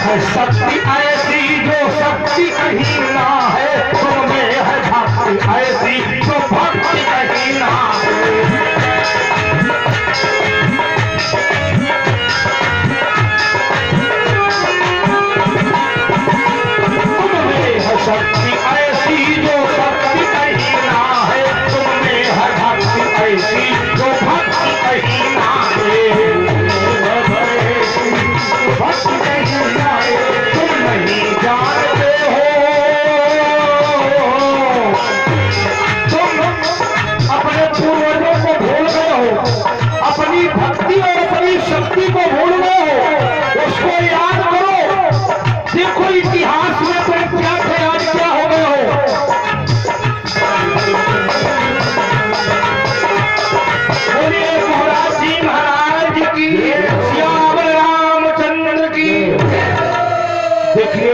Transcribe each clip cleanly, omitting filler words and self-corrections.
है शक्ति ऐसी जो शक्ति कहीं ना है, तुम में है भक्ति ऐसी जो भक्ति कहीं ना है। शक्ति ऐसी जो शक्ति कहीं ना है, तुमने हर भक्ति ऐसी जो भक्ति कहीं ना है। भक्ति कहीं ना है, तुम नहीं जानते हो, तुम अपने पूर्वजों को भूल गए हो, अपनी भक्ति और अपनी शक्ति को भूल गए हो। उसको याद करो, देखो इतिहास में तुम क्या थे, आज क्या हो गए हो। बोलिए महाराज जी महाराज की, श्याम रामचंद्र की। देखिए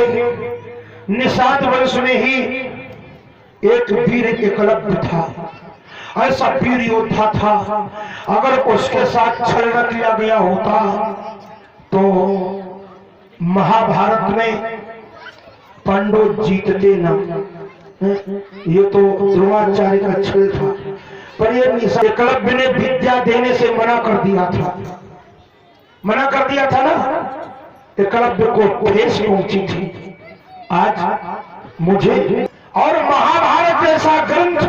निषाद वंश में ही एक वीर एकलव्य था, ऐसा वीर योद्धा था। अगर उसके साथ छलना किया गया होता तो महाभारत में पांडव जीतते ना। ये तो द्रोणाचार्य का छल था, पर ये एकलव्य ने विद्या देने से मना कर दिया था, मना कर दिया था ना। एकलव्य को ठेस पहुंची थी। आज मुझे और महाभारत जैसा ग्रंथ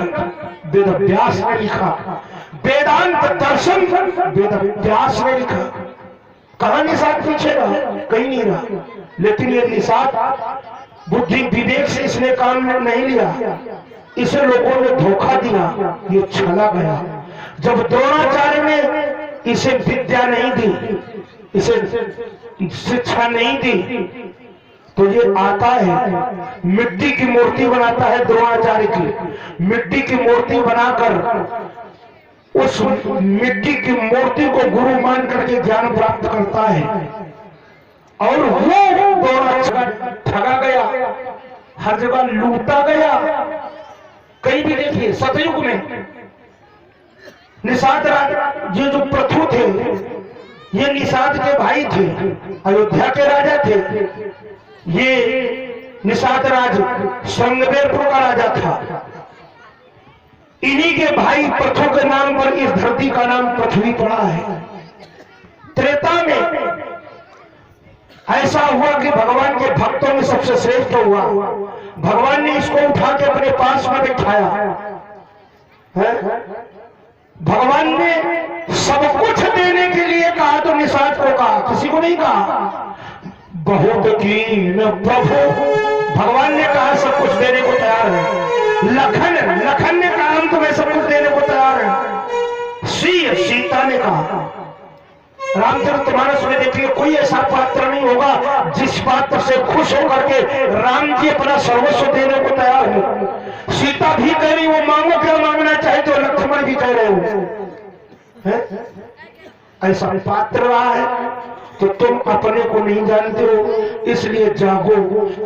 वेद व्यास ने लिखा, वेदांत दर्शन वेद व्यास ने लिखा। कहां निषाद पीछे रहा, कहीं नहीं रहा। लेकिन ये निषाद बुद्धि विवेक से इसने काम नहीं लिया, इसे लोगों ने धोखा दिया, ये चला गया। जब द्रोणाचार्य ने इसे विद्या नहीं दी, इसे शिक्षा नहीं दी, तो ये आता है मिट्टी की मूर्ति बनाता है द्रोणाचार्य की। मिट्टी की मूर्ति बनाकर उस मिट्टी की मूर्ति को गुरु मान करके ज्ञान प्राप्त करता है। और वो द्रोणाचार्य ठगा गया, हर जगह लूटा गया। कहीं भी देखिए सतयुग में निषाद राज ये जो प्रथु थे, ये निषाद के भाई थे, अयोध्या के राजा थे। ये निषाद राज श्रृंगबेरपुर का राजा था। इन्हीं के भाई प्रथु के नाम पर इस धरती का नाम पृथ्वी पड़ा है। त्रेता में ऐसा हुआ कि भगवान के भक्तों में सबसे श्रेष्ठ हुआ। भगवान ने इसको उठा के अपने पास में बिठाया है। भगवान ने सब कुछ देने के लिए कहा तो निषाद को कहा, किसी को नहीं कहा। बहुत कीन प्रभु, भगवान ने कहा सब कुछ देने को तैयार है। लखन ने कहा हम तुम्हें सब कुछ देने को तैयार है। सीता ने कहा। रामचरितमानस में देखिए कोई ऐसा पात्र नहीं होगा जिस पात्र से खुश होकर के राम जी अपना सर्वस्व देने को तैयार हो। सीता भी कह रही वो मांगो क्या मांगना चाहे तो लक्ष्मण भी कह रहे हो। ऐसा पात्र रहा है तो तुम अपने को नहीं जानते हो, इसलिए जागो।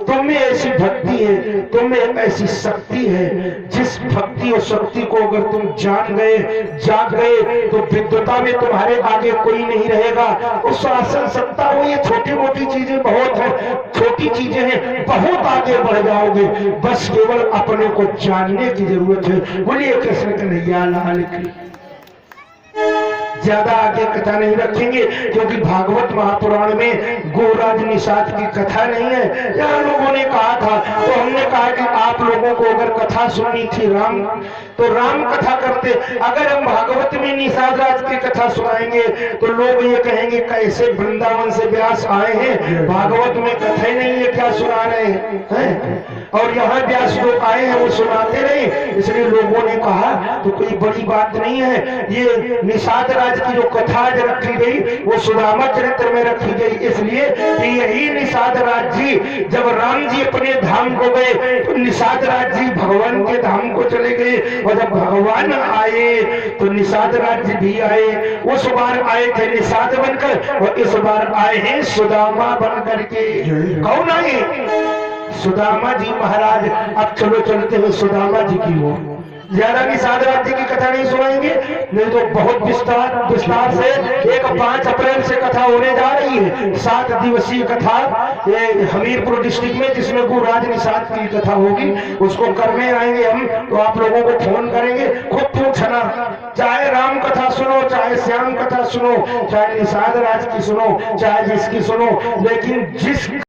तुम में ऐसी भक्ति है, तुम में ऐसी शक्ति है, जिस भक्ति और शक्ति को अगर तुम जान गए, जाग गए, तो विद्वता में तुम्हारे आगे कोई नहीं रहेगा। उस शासन सत्ता हो, ये छोटी मोटी चीजें बहुत है, छोटी चीजें हैं, बहुत आगे बढ़ जाओगे। बस केवल अपने को जानने की जरूरत है। बोलिए कृष्ण कन्हैया लाल की। ज्यादा आगे कथा नहीं रखेंगे क्योंकि भागवत महापुराण में गोराज निषाद की कथा नहीं है। यहाँ लोगों ने कहा था तो हमने कहा कि आप लोगों को अगर कथा सुननी थी राम, तो राम कथा करते। अगर हम भागवत में निषाद राज की कथा सुनाएंगे तो लोग ये कहेंगे कैसे वृंदावन से व्यास आए हैं, भागवत में कथा ही नहीं है, क्या सुना रहे हैं। और यहाँ व्यास लोग आए हैं वो सुनाते रहे, इसलिए लोगों ने कहा तो कोई बड़ी बात नहीं है। ये निषाद राज की जो कथा आज रखी गई वो सुदामा चरित्र में रखी गई, इसलिए कि यही निषाद राज जी जब राम जी अपने धाम को गए तो निषाद राज जी भगवान के धाम को चले गए। और जब भगवान आए तो निषाद राज जी भी आए। उस बार आए थे निषाद बनकर और इस बार आए हैं सुदामा बनकर के। कौन आए? सुदामा जी महाराज। अब चलो चलते हैं सुदामा जी की ओर। ज्यादा निषाद राज जी की कथा नहीं सुनाएंगे, नहीं तो बहुत विस्तार से एक 5 अप्रैल से कथा होने जा रही है, 7 दिवसीय कथा ये हमीरपुर डिस्ट्रिक्ट में, जिसमें गुरुराज निषाद की कथा होगी। उसको करने आएंगे हम, तो आप लोगों को फोन करेंगे, खूब पूछना, चाहे राम कथा सुनो, चाहे श्याम कथा सुनो, चाहे निषाद राज की सुनो, चाहे जिसकी सुनो, लेकिन जिस